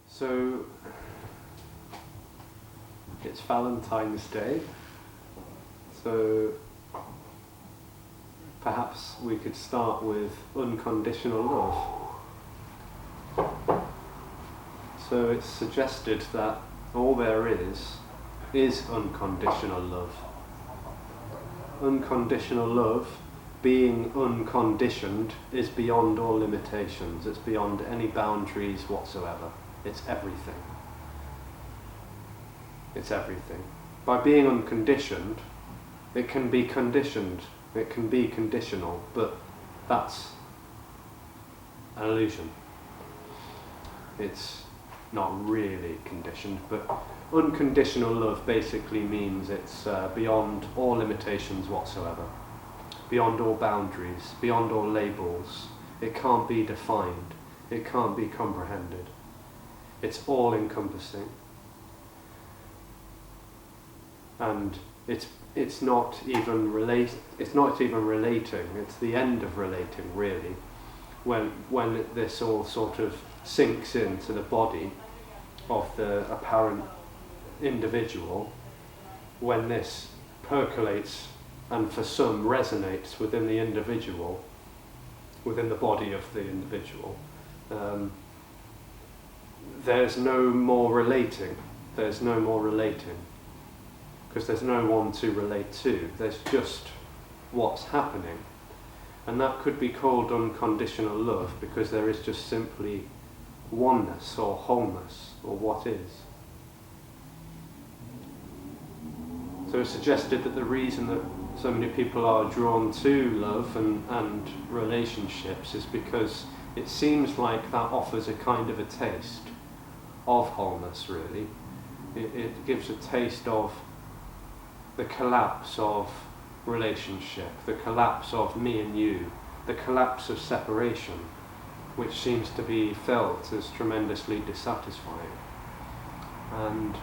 So, it's Valentine's Day, so perhaps we could start with unconditional love. So it's suggested that all there is unconditional love. Unconditional love, being unconditioned, is beyond all limitations. It's beyond any boundaries whatsoever. It's everything. It's everything. By being unconditioned, it can be conditioned, it can be conditional, but that's an illusion. It's not really conditioned, but unconditional love basically means it's beyond all limitations whatsoever, beyond all boundaries, beyond all labels. It can't be defined, it can't be comprehended. It's all-encompassing, and it's not even relating. It's the end of relating, really. When this all sort of sinks into the body of the apparent individual, when this percolates and for some resonates within the individual, within the body of the individual. There's no more relating. There's no more relating. Because there's no one to relate to. There's just what's happening. And that could be called unconditional love because there is just simply oneness or wholeness or what is. So it's suggested that the reason that so many people are drawn to love and relationships is because it seems like that offers a kind of a taste of wholeness, really. It gives a taste of the collapse of relationship, the collapse of me and you, the collapse of separation, which seems to be felt as tremendously dissatisfying. And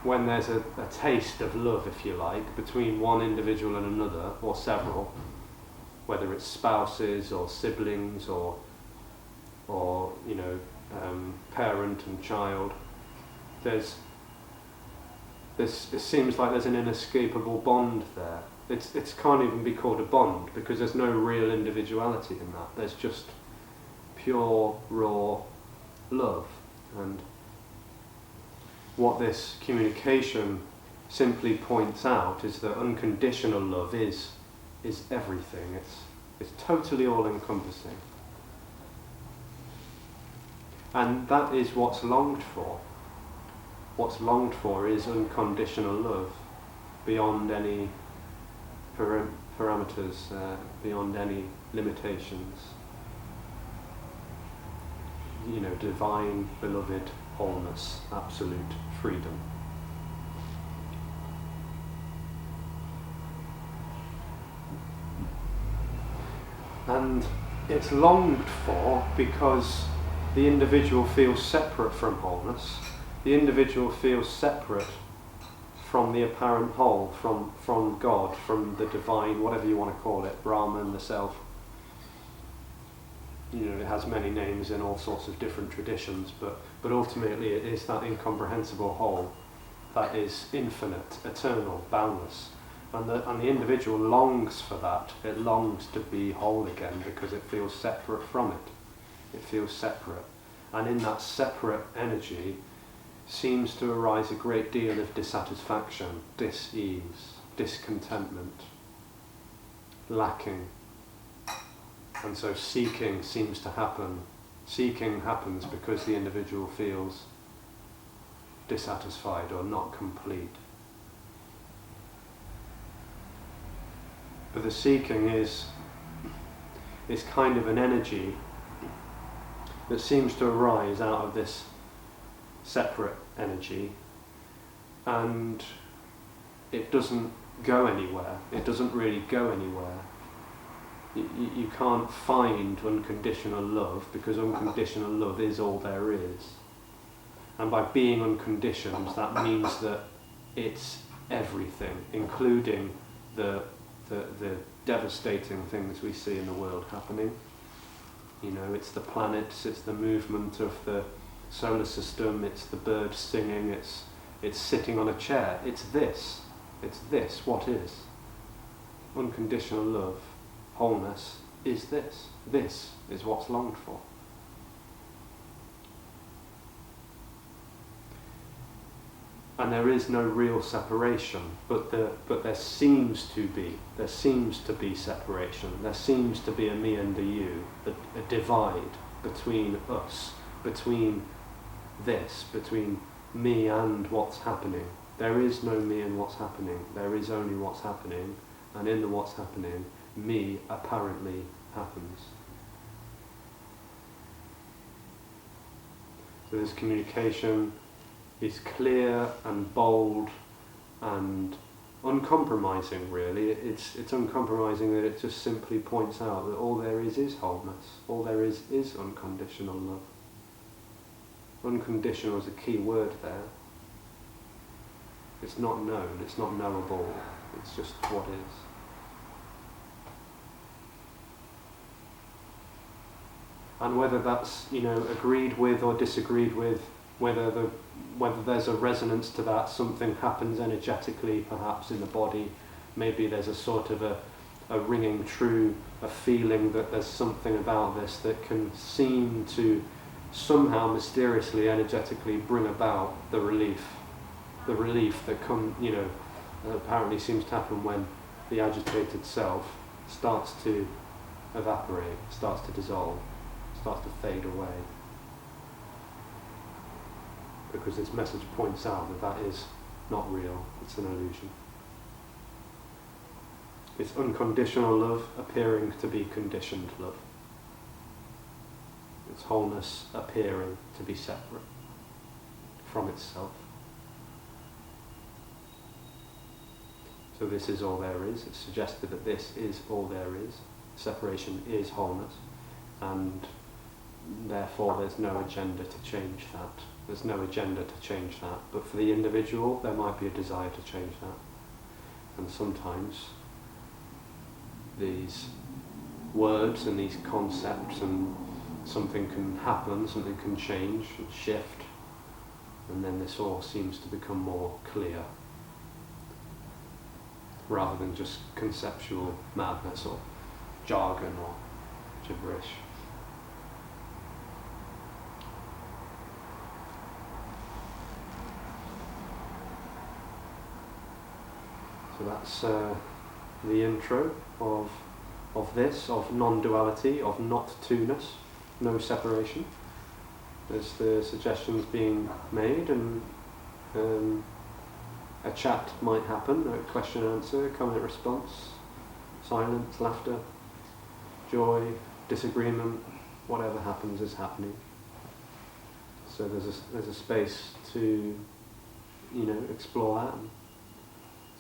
when there's a taste of love, if you like, between one individual and another, or several, whether it's spouses or siblings or parent and child, it seems like there's an inescapable bond there. It can't even be called a bond because there's no real individuality in that. There's just pure, raw love. And what this communication simply points out is that unconditional love is everything. It's totally all-encompassing. And that is what's longed for. What's longed for is unconditional love, beyond any parameters, beyond any limitations. Divine, beloved, wholeness, absolute freedom. And it's longed for because the individual feels separate from wholeness. The individual feels separate from the apparent whole, from God, from the divine, whatever you want to call it, Brahman, the self. It has many names in all sorts of different traditions, but ultimately it is that incomprehensible whole that is infinite, eternal, boundless. And the individual longs for that. It longs to be whole again because it feels separate from it. It feels separate. And in that separate energy seems to arise a great deal of dissatisfaction, dis-ease, discontentment, lacking. And so seeking seems to happen. Seeking happens because the individual feels dissatisfied or not complete. But the seeking is kind of an energy that seems to arise out of this separate energy, and it doesn't go anywhere. It doesn't really go anywhere. You can't find unconditional love, because unconditional love is all there is. And by being unconditioned, that means that it's everything, including the devastating things we see in the world happening. You know, it's the planets, it's the movement of the solar system, it's the birds singing, it's sitting on a chair. It's this, what is. Unconditional love, wholeness, is this. This is what's longed for. And there is no real separation, but there seems to be separation. There seems to be a me and a you, a divide between us, between this, between me and what's happening. There is no me and what's happening. There is only what's happening, and in the what's happening, me apparently happens. So this communication is clear and bold and uncompromising, really. It's uncompromising that it just simply points out that all there is wholeness. All there is unconditional love. Unconditional is a key word there. It's not known, it's not knowable, it's just what is. And whether that's, agreed with or disagreed with, whether there's a resonance to that, something happens energetically perhaps in the body, maybe there's a sort of a ringing true, a feeling that there's something about this that can seem to somehow mysteriously, energetically bring about the relief that apparently seems to happen when the agitated self starts to evaporate, starts to dissolve, starts to fade away. Because this message points out that is not real, it's an illusion. It's unconditional love appearing to be conditioned love. It's wholeness appearing to be separate from itself. So this is all there is. It's suggested that this is all there is. Separation is wholeness, and therefore there's no agenda to change that. There's no agenda to change that. But for the individual, there might be a desire to change that. And sometimes these words and these concepts and something can happen, something can change and shift, and then this all seems to become more clear, rather than just conceptual madness or jargon or gibberish. So that's the intro of non-duality, of not-to-ness, no separation. There's the suggestions being made, and a chat might happen, a question and answer, comment response, silence, laughter, joy, disagreement, whatever happens is happening. So there's a space to explore that and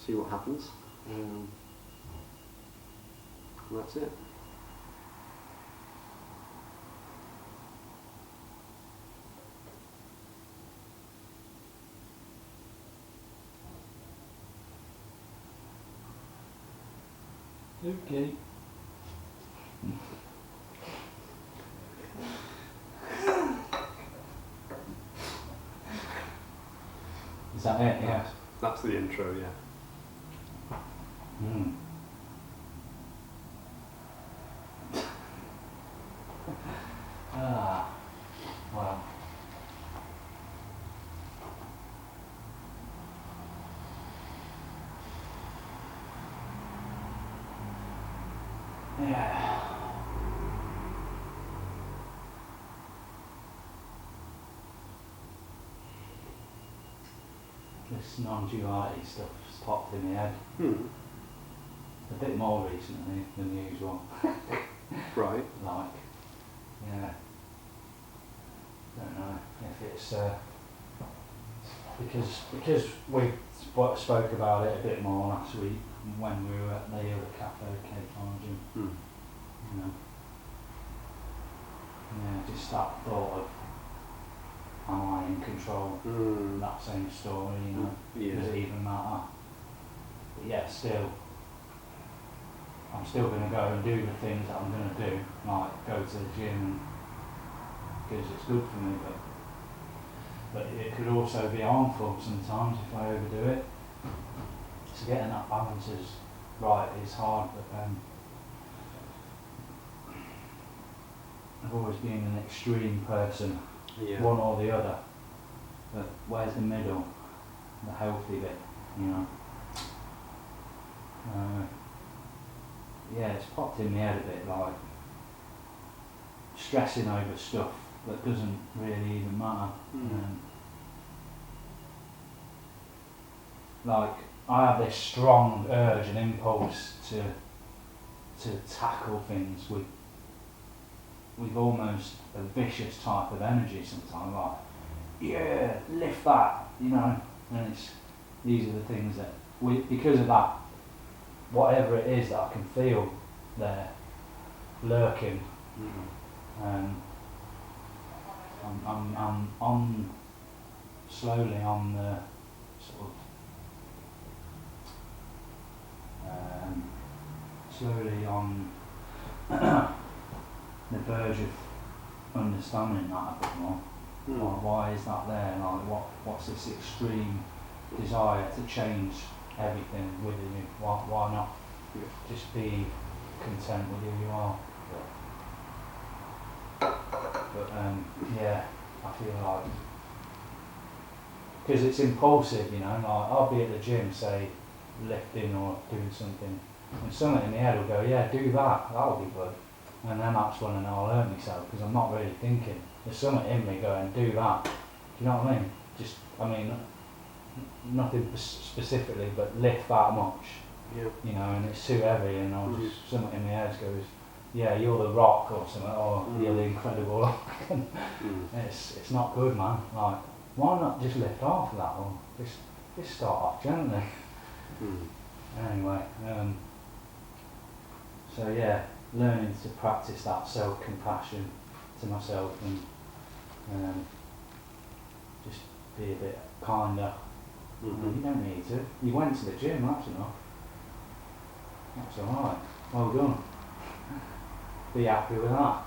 see what happens. And that's it. Okay. Is that it? Yeah. That's the intro, yeah. Wow. Yeah. This non-duality stuff's popped in my head. A bit more recently than usual. Right. Don't know if it's because we spoke about it a bit more last week when we were at the other cafe, Cape Origin. that thought of, am I in control? That same story, you know, does it even matter? But yet still, I'm still going to go and do the things that I'm going to do, like go to the gym because it's good for me, but it could also be harmful sometimes if I overdo it. So getting that balance is right is hard, but I've always been an extreme person, one or the other. But where's the middle, the healthy bit, you know? Yeah, it's popped in my head a bit, like stressing over stuff that doesn't really even matter. Like I have this strong urge and impulse to tackle things with almost a vicious type of energy sometimes, like, yeah, lift that, you know, and these are the things that, because of that, whatever it is that I can feel there lurking, I'm on, slowly on the sort of, slowly on the verge of understanding that a bit more. Like, why is that there? Like, what's this extreme desire to change everything within you? Why not just be content with who you are? But yeah, I feel like, because it's impulsive, you know, like I'll be at the gym, say, lifting or doing something, and something in my head will go, yeah, do that, that'll be good. And then that's when I'll hurt myself, because I'm not really thinking. There's something in me going, do that. Do you know what I mean? Just, I mean, nothing specifically, but lift that much. You know, and it's too heavy, and I'll just, something in my head goes, yeah, you're the Rock or something, or you're the Incredible Hulk. It's not good, man. Like, why not just lift half of that, or just start off gently? Anyway, so yeah, learning to practice that self-compassion to myself and just be a bit kinder. You don't need to. You went to the gym, that's enough. That's alright. Well done. Be happy with that.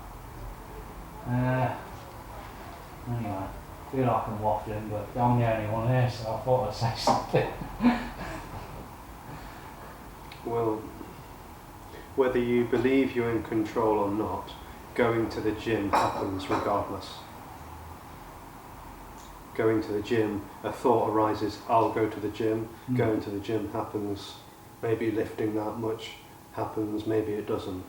Anyway, I feel like I'm waffling, but I'm the only one here, so I thought I'd say something. Well, whether you believe you're in control or not, going to the gym happens regardless. Going to the gym, a thought arises, I'll go to the gym. Going to the gym happens. Maybe lifting that much happens, maybe it doesn't.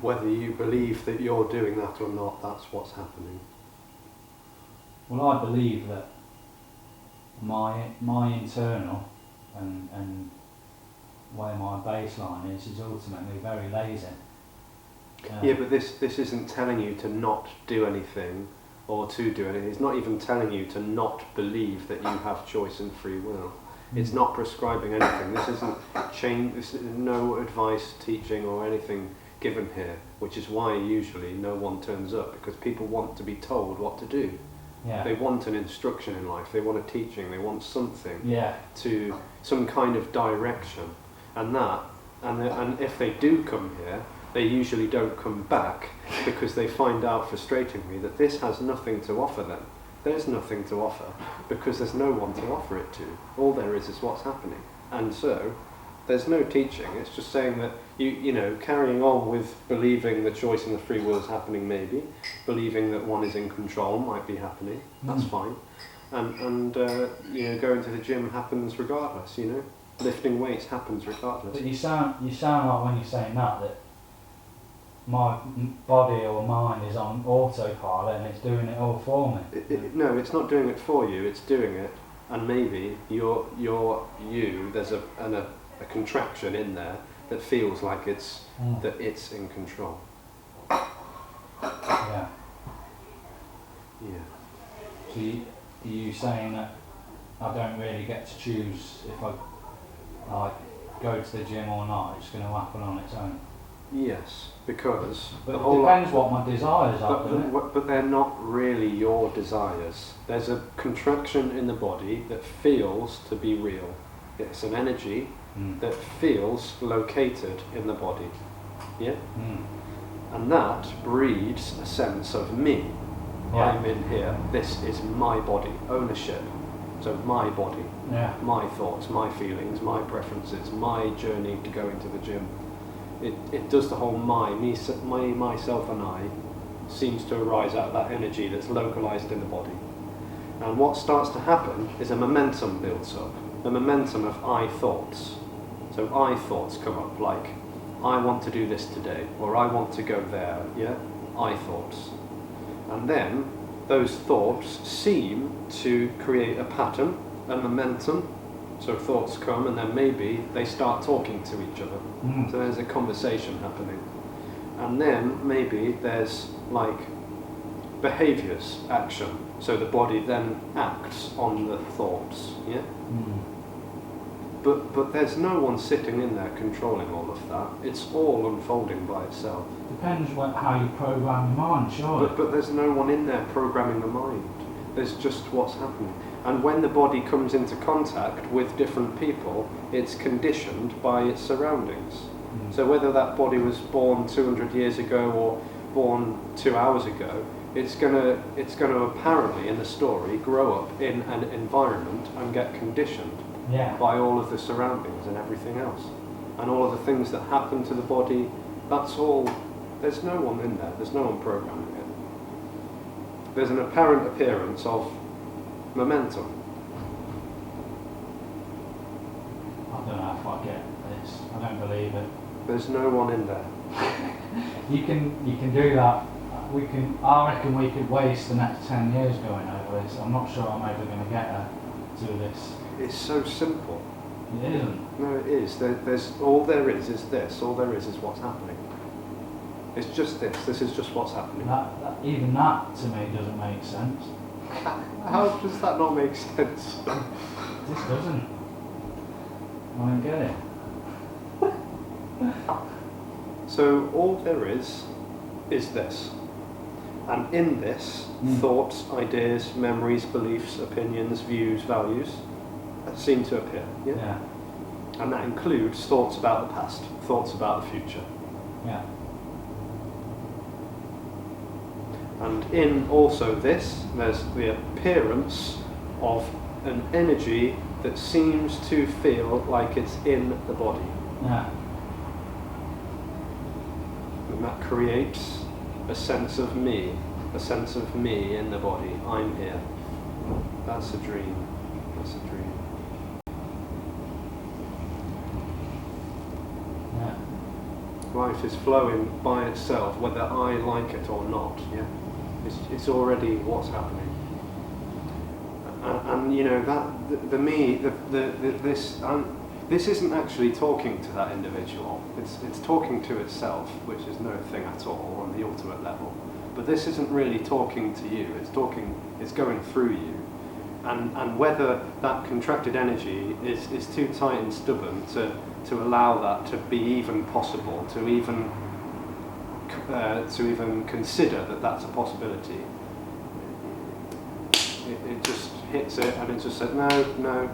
Whether you believe that you're doing that or not, that's what's happening. Well, I believe that my internal and where my baseline is ultimately very lazy. Yeah, but this isn't telling you to not do anything or to do anything. It's not even telling you to not believe that you have choice and free will. It's not prescribing anything. This isn't this is no advice, teaching or anything given here, which is why usually no one turns up, because people want to be told what to do. They want an instruction in life, they want a teaching, they want something to some kind of direction. And if they do come here, they usually don't come back, because they find out frustratingly that this has nothing to offer them. There's nothing to offer, because there's no one to offer it to. All there is what's happening. And so, there's no teaching. It's just saying that, you know, carrying on with believing the choice and the free will is happening maybe, believing that one is in control might be happening, that's fine. And you know, going to the gym happens regardless, you know. Lifting weights happens regardless. But you sound like when you're saying that my body or mind is on autopilot and it's doing it all for me. No, it's not doing it for you, it's doing it, and maybe there's a contraction in there that feels like it's that it's in control. Yeah. So are you saying that I don't really get to choose if I like go to the gym or not? It's going to happen on its own. Yes, because But the it whole depends what my desires are, doesn't it? but they're not really your desires. There's a contraction in the body that feels to be real. It's an energy that feels located in the body. Yeah? And that breeds a sense of me. Yeah. I'm in here. This is my body. Ownership. So my body. Yeah. My thoughts, my feelings, my preferences, my journey to go into the gym. It does the whole me, myself and I seems to arise out of that energy that's localized in the body. And what starts to happen is a momentum builds up. The momentum of I thoughts. So I thoughts come up like, I want to do this today, or I want to go there, yeah? I thoughts. And then those thoughts seem to create a pattern, a momentum. So thoughts come and then maybe they start talking to each other. So there's a conversation happening. And then maybe there's like behaviors, action. So the body then acts on the thoughts, yeah? But there's no one sitting in there controlling all of that. It's all unfolding by itself. Depends how you program your mind, sure. But there's no one in there programming the mind. There's just what's happening. And when the body comes into contact with different people, it's conditioned by its surroundings. So whether that body was born 200 years ago or born 2 hours ago, it's gonna apparently in the story grow up in an environment and get conditioned by all of the surroundings and everything else. And all of the things that happen to the body, that's all, there's no one in there, there's no one programming it. There's an apparent appearance of momentum. I don't know if I get this. I don't believe it. There's no one in there. You can do that. I reckon we could waste the next 10 years going over this. I'm not sure I'm ever going to get to this. It's so simple. It isn't. No, it is. There's all there is this. All there is what's happening. It's just this. This is just what's happening. Even that to me doesn't make sense. How does that not make sense? This doesn't. I don't get it. So all there is this. And in this, thoughts, ideas, memories, beliefs, opinions, views, values seem to appear. Yeah? And that includes thoughts about the past, thoughts about the future. Yeah. And in also this, there's the appearance of an energy that seems to feel like it's in the body. Yeah. And that creates a sense of me in the body. I'm here. That's a dream. That's a dream. Yeah. Life is flowing by itself, whether I like it or not. Yeah, it's already what's happening. And you know that the me, this isn't actually talking to that individual. It's talking to itself, which is no thing at all on the ultimate level. But this isn't really talking to you. It's going through you. And whether that contracted energy is too tight and stubborn to allow that to be even possible, to even consider that that's a possibility, it just hits it and it just said no.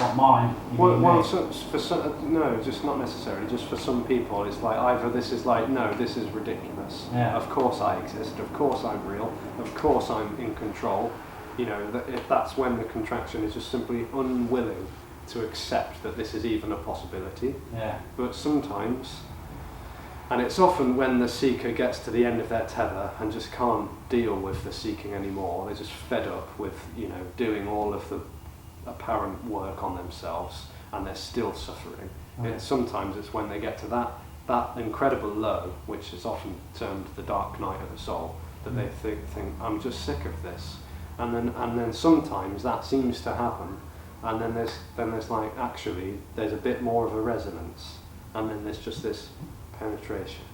Not mine. Well, for some, no, just not necessarily. Just for some people, it's like either this is like, no, this is ridiculous. Yeah. Of course I exist. Of course I'm real. Of course I'm in control. You know, that's when the contraction is just simply unwilling to accept that this is even a possibility. Yeah. But sometimes, and it's often when the seeker gets to the end of their tether and just can't deal with the seeking anymore, they're just fed up with, you know, doing all of the apparent work on themselves and they're still suffering. Sometimes it's when they get to that incredible low, which is often termed the dark night of the soul, that they think I'm just sick of this. And then sometimes that seems to happen, and then there's like actually there's a bit more of a resonance, and then there's just this penetration.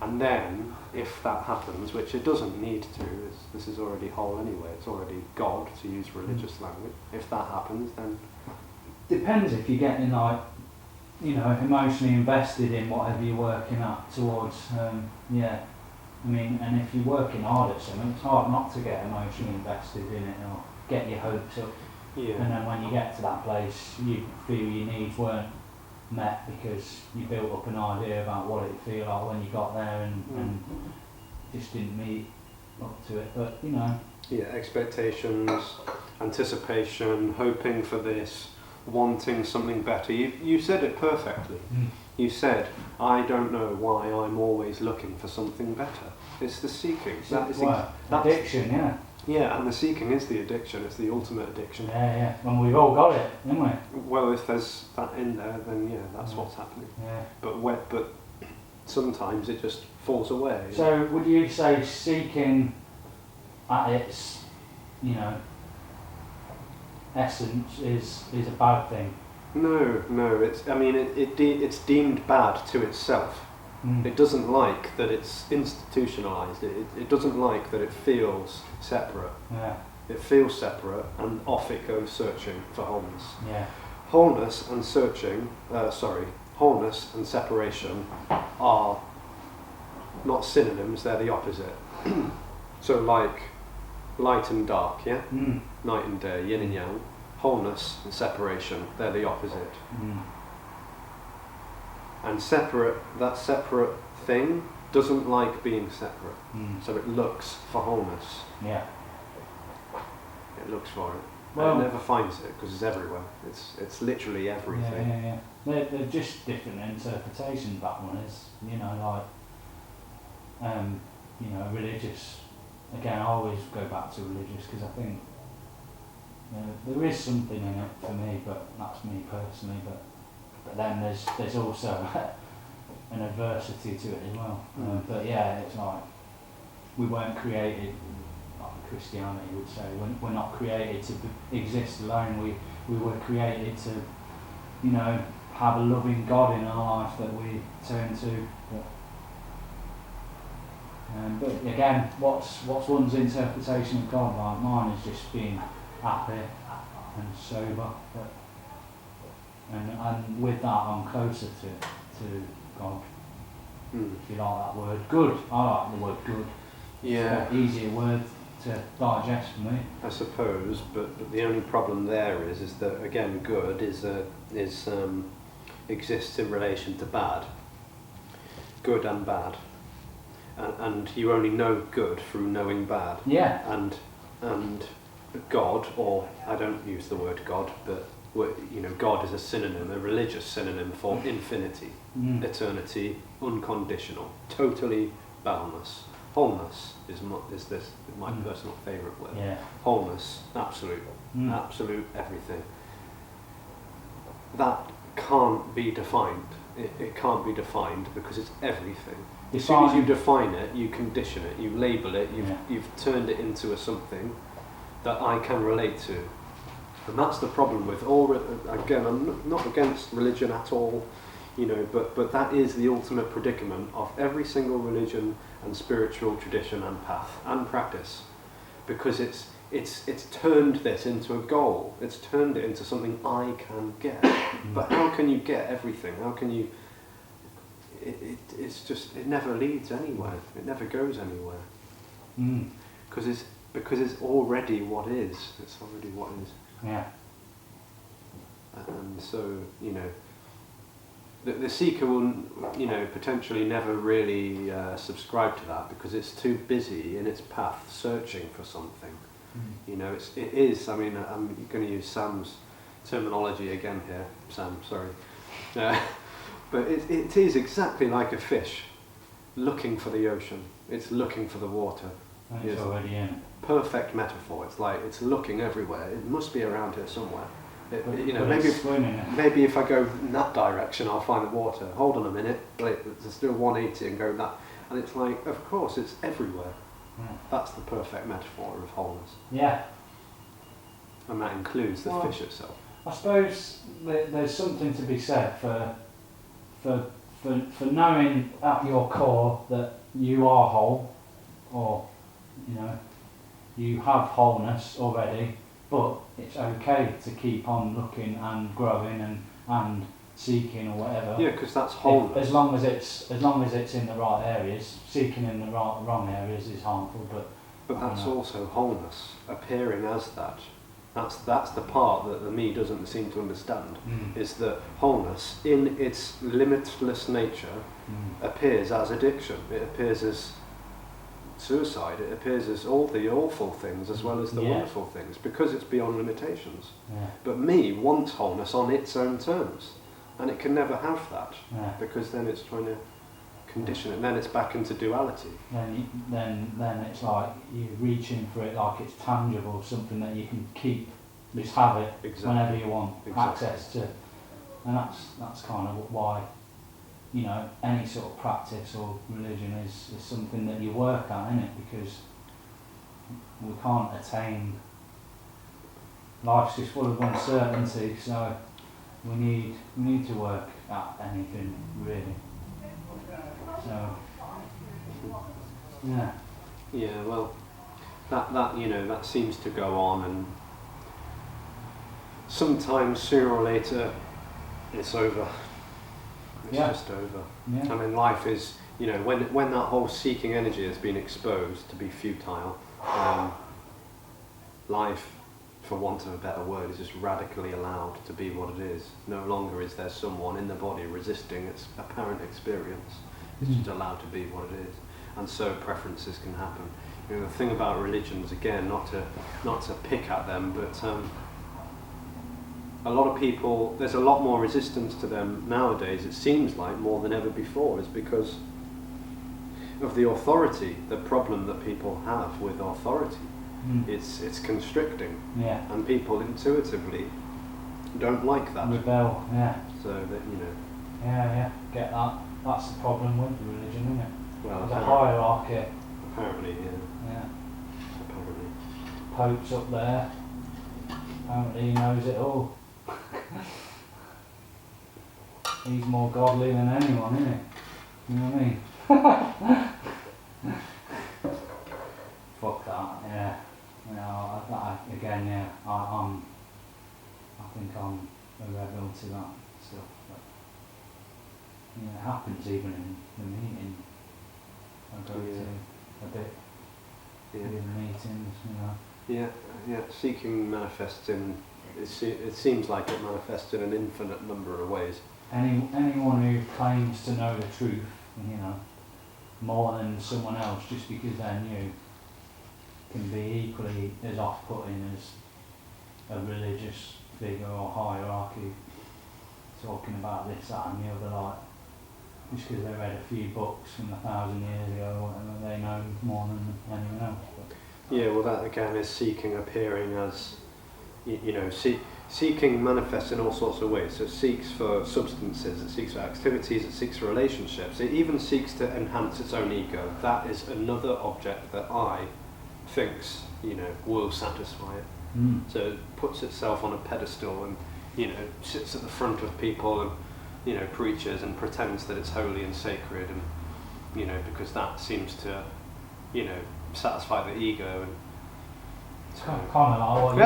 And then if that happens, which it doesn't need to, this is already whole anyway, it's already God, to use religious language. If that happens, then depends if you're getting like you know, emotionally invested in whatever you're working at towards. Yeah, I mean, and if you're working hard at something, it's hard not to get emotionally invested in it or get your hopes up. Yeah. And then when you get to that place, you feel your needs weren't met because you built up an idea about what it'd feel like when you got there and just didn't meet up to it. But, you know. Yeah, expectations, anticipation, hoping for this, wanting something better. You said it perfectly. You said, I don't know why I'm always looking for something better. It's the seeking. Addiction, yeah. Yeah, and the seeking is the addiction. It's the ultimate addiction. Yeah. And we've all got it, haven't we? Well, if there's that in there, then yeah, that's what's happening. Yeah. But sometimes it just falls away. So would you say seeking at its, you know, essence is a bad thing? No. It's deemed bad to itself. It doesn't like that it's institutionalized. It doesn't like that it feels separate. Yeah. It feels separate, and off it goes searching for wholeness. Yeah. Wholeness and separation are not synonyms, they're the opposite. So like light and dark, yeah? Night and day, yin and yang. Wholeness and separation, they're the opposite. And that separate thing doesn't like being separate. So it looks for wholeness. Yeah. It looks for it. Well, it never finds it because it's everywhere. It's literally everything. Yeah. They're just different interpretations, that one is. You know, like, you know, religious. Again, I always go back to religious because I think there is something in it for me, but that's me personally. But then there's also an adversity to it as well. But yeah, it's like we weren't created, like Christianity would say, we're not created to exist alone. We were created to, you know, have a loving God in our life that we turn to. But again, what's one's interpretation of God? Like mine is just being happy and sober. And with that, I'm closer to God. If you like that word, good. I like the word good. Yeah. It's an easier word to digest for me. I suppose, but the only problem there is that again, good exists in relation to bad. Good and bad, and you only know good through knowing bad. Yeah. And God, or I don't use the word God, but you know, God is a synonym, a religious synonym for infinity, eternity, unconditional, totally boundless. Wholeness is my personal favourite word. Yeah. Wholeness, absolute everything. That can't be defined. It can't be defined because it's everything. As soon as you define it, you condition it, you label it, you've turned it into something that I can relate to. And that's the problem with all, again, I'm not against religion at all, you know, but that is the ultimate predicament of every single religion and spiritual tradition and path and practice, because it's turned this into a goal. It's turned it into something I can get. But how can you get everything? How can you? It never leads anywhere. It never goes anywhere. Because it's already what is. It's already what is. Yeah. And so, you know, the seeker will, you know, potentially never really subscribe to that because it's too busy in its path searching for something. You know, it is. I mean, I'm going to use Sam's terminology again here. Sam, sorry. But it is exactly like a fish looking for the ocean. It's looking for the water. And it's already in. Perfect metaphor. It's like it's looking everywhere. It must be around here somewhere. You know, maybe if I go in that direction, I'll find the water. Hold on a minute. Let's do a 180 and go that. And it's like, of course, it's everywhere. That's the perfect metaphor of wholeness. Yeah. And that includes the fish itself. I suppose there's something to be said for knowing at your core that you are whole, or, you know, you have wholeness already, but it's okay to keep on looking and growing and seeking or whatever. Yeah, because that's wholeness. As long as it's in the right areas, seeking in the wrong areas is harmful. But that's also wholeness, appearing as that. That's the part that the me doesn't seem to understand, is that wholeness, in its limitless nature, appears as addiction. It appears as suicide. It appears as all the awful things as well as the wonderful things, because it's beyond limitations. Yeah. But me wants wholeness on its own terms, and it can never have that, because then it's trying to condition it, and then it's back into duality. Then it's like you're reaching for it like it's tangible, something that you can keep, just have it whenever you want access to. And that's kind of why, you know, any sort of practice or religion is something that you work at, isn't it? Because we can't attain, life's just full of uncertainty, so we need to work at anything really. So, yeah. Yeah, well, that you know, that seems to go on, and sometimes sooner or later it's over. It's just over. Yeah. I mean, life is, you know, when that whole seeking energy has been exposed to be futile, life, for want of a better word, is just radically allowed to be what it is. No longer is there someone in the body resisting its apparent experience. It's just allowed to be what it is, and so preferences can happen. You know, the thing about religions, again, not to pick at them, but a lot of people, there's a lot more resistance to them nowadays. It seems like more than ever before, is because of the authority, the problem that people have with authority. It's constricting, and people intuitively don't like that. Rebel, So that, you know. Get that. That's the problem with religion, isn't it? Well, the hierarchy. Apparently, Yeah. Apparently. Pope's up there. Apparently he knows it all. He's more godly than anyone, isn't he? You know what I mean? Fuck that, yeah. You know, I think I'm a rebel to that stuff. But, you know, it happens even in the meeting. I go to a bit in meetings, you know. Yeah. Seeking manifests in. It seems like it manifests in an infinite number of ways. Anyone who claims to know the truth, you know, more than someone else just because they're new, can be equally as off-putting as a religious figure or hierarchy talking about this, that and the other, like, just because they read a few books from 1,000 years ago or whatever, they know more than anyone else. But yeah, well, that again is seeking appearing as, you know, seeking manifests in all sorts of ways. So it seeks for substances, it seeks for activities, it seeks for relationships, it even seeks to enhance its own ego. That is another object that I thinks, you know, will satisfy it. So it puts itself on a pedestal and, you know, sits at the front of people and, you know, preaches and pretends that it's holy and sacred, and, you know, because that seems to, you know, satisfy the ego. And it's kind of like what you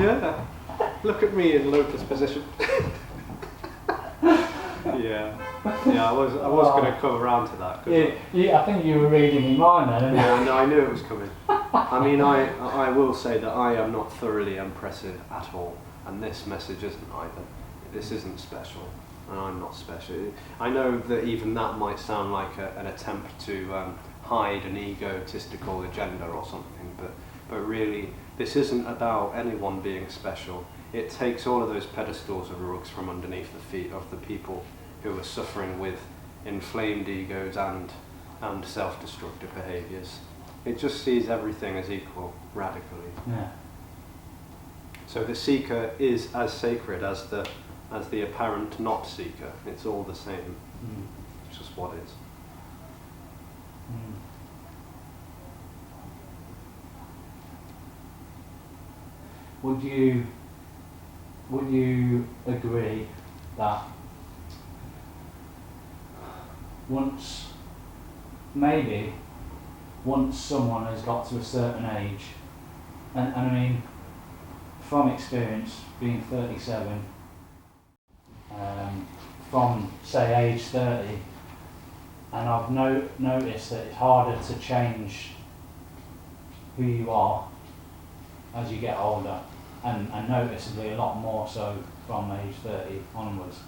yeah, look at me in lotus position. I was going to come around to that. I think you were reading my mind then. Yeah, no, I knew it was coming. I mean, I will say that I am not thoroughly impressive at all, and this message isn't either. This isn't special, and I'm not special. I know that even that might sound like an attempt to hide an egotistical agenda or something, but really, this isn't about anyone being special. It takes all of those pedestals of rugs from underneath the feet of the people who are suffering with inflamed egos and self-destructive behaviours. It just sees everything as equal, radically. Yeah. So the seeker is as sacred as the apparent not seeker. It's all the same. It's just what is. Would you agree that once someone has got to a certain age, and I mean, from experience, being 37, from say age 30, and I've noticed that it's harder to change who you are as you get older, and noticeably a lot more so from age 30 onwards.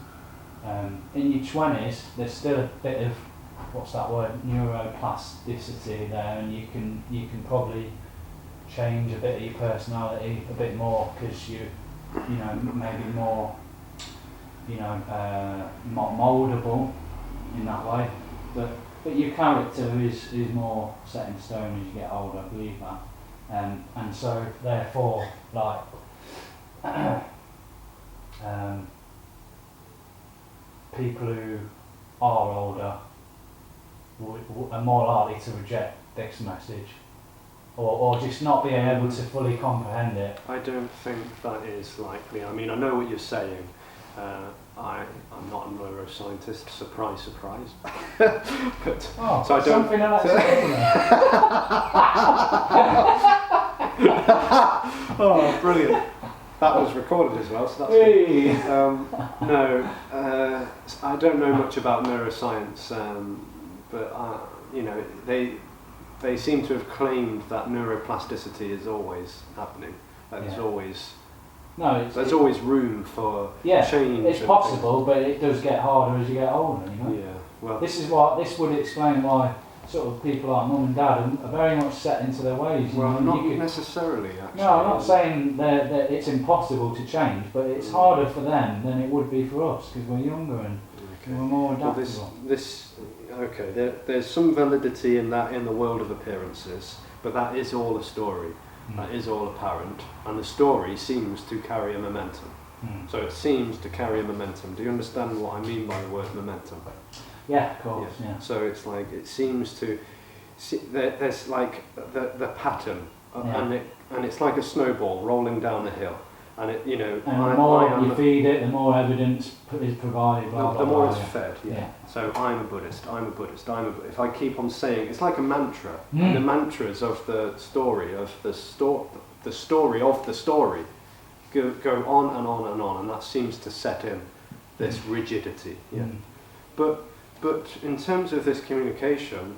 In your 20s, there's still a bit of, what's that word, neuroplasticity there, and you can probably change a bit of your personality a bit more, because you know, maybe more, you know, more mouldable in that way. But your character is more set in stone as you get older, I believe that. And so therefore, like, people who are older are more likely to reject this message, or just not being able to fully comprehend it. I don't think that is likely. I mean, I know what you're saying. I'm not a neuroscientist, surprise, surprise. But, so I don't. Something else. Oh, brilliant. That was recorded as well, so that's Hey. good. No, I don't know much about neuroscience, but you know, they seem to have claimed that neuroplasticity is always happening. That there's always always room for change. It's possible, but it does get harder as you get older. You know. Yeah. Well, this would explain why sort of people like mum and dad are very much set into their ways. Well, not necessarily, actually. No, I'm not saying that it's impossible to change, but it's harder for them than it would be for us, because we're younger and we're more adaptable. Well, there's some validity in that in the world of appearances, but that is all a story. That is all apparent, and the story seems to carry a momentum. So it seems to carry a momentum. Do you understand what I mean by the word momentum? Yeah, of course. Yeah. So it's like it seems to. There's like the pattern, and it's like a snowball rolling down a hill, and it, you know. And the more you feed it, the more evidence is provided. The more it's fed. Yeah. So I'm a Buddhist. I'm a Buddhist. If I keep on saying, it's like a mantra. The mantras of the story of the story of the story go on and on and on, and that seems to set in this rigidity. Yeah. But in terms of this communication,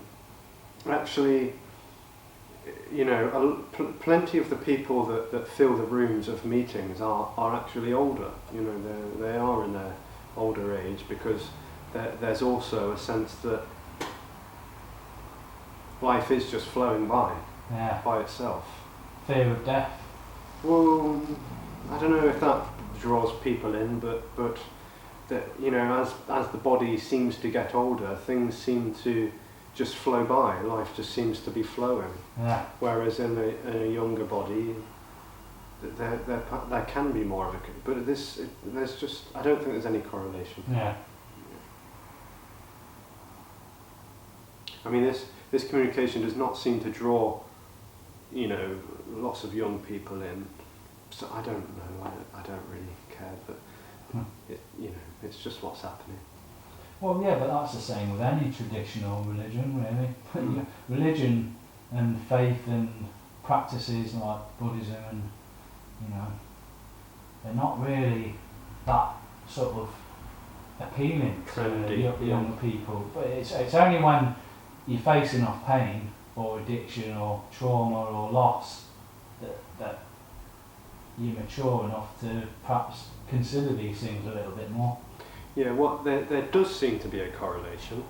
actually, you know, plenty of the people that fill the rooms of meetings are actually older. You know, they are in their older age, because there's also a sense that life is just flowing by itself. Fear of death. Well, I don't know if that draws people in, but that, you know, as the body seems to get older, things seem to just flow by. Life just seems to be flowing. Yeah. Whereas in a younger body, there can be more of it. But there's just, I don't think there's any correlation. Yeah. I mean, this communication does not seem to draw, you know, lots of young people in. So I don't know. I don't really care, but you know, it's just what's happening. Well, yeah, but that's the same with any traditional religion, really. Religion and faith and practices like Buddhism, and you know, they're not really that sort of appealing to young people. But it's only when you face enough pain or addiction or trauma or loss that you're mature enough to perhaps consider these things a little bit more. Yeah, there does seem to be a correlation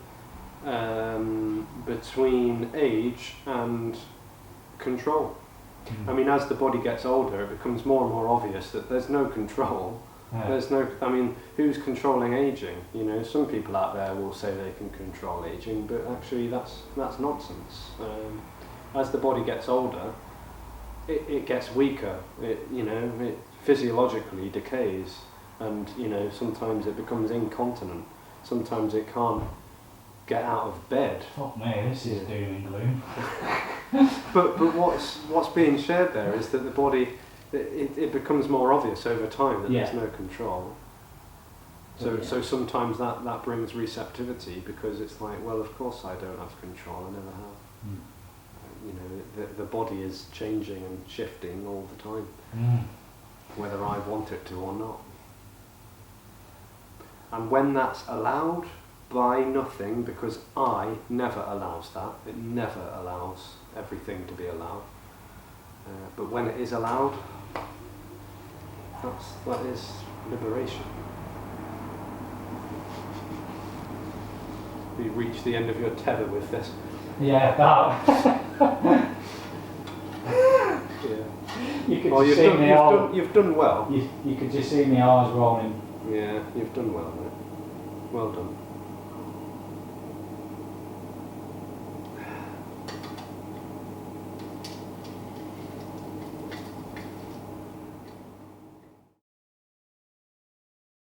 between age and control. I mean, as the body gets older, it becomes more and more obvious that there's no control. Yeah. I mean, who's controlling aging? You know, some people out there will say they can control aging, but actually that's nonsense. As the body gets older, it gets weaker. It physiologically decays. And, you know, sometimes it becomes incontinent. Sometimes it can't get out of bed. Fuck me, this is doom and gloom. but what's being shared there is that the body, it becomes more obvious over time that there's no control. So sometimes that brings receptivity, because it's like, well, of course I don't have control, I never have. You know, the body is changing and shifting all the time. whether I want it to or not. And when that's allowed by nothing, because I never allows that, it never allows everything to be allowed. But when it is allowed, that is liberation. You reach the end of your tether with this. Yeah, that. Yeah. You could Well, just see me you've done well. You could just see my eyes rolling. Yeah, you've done well, mate. Well done.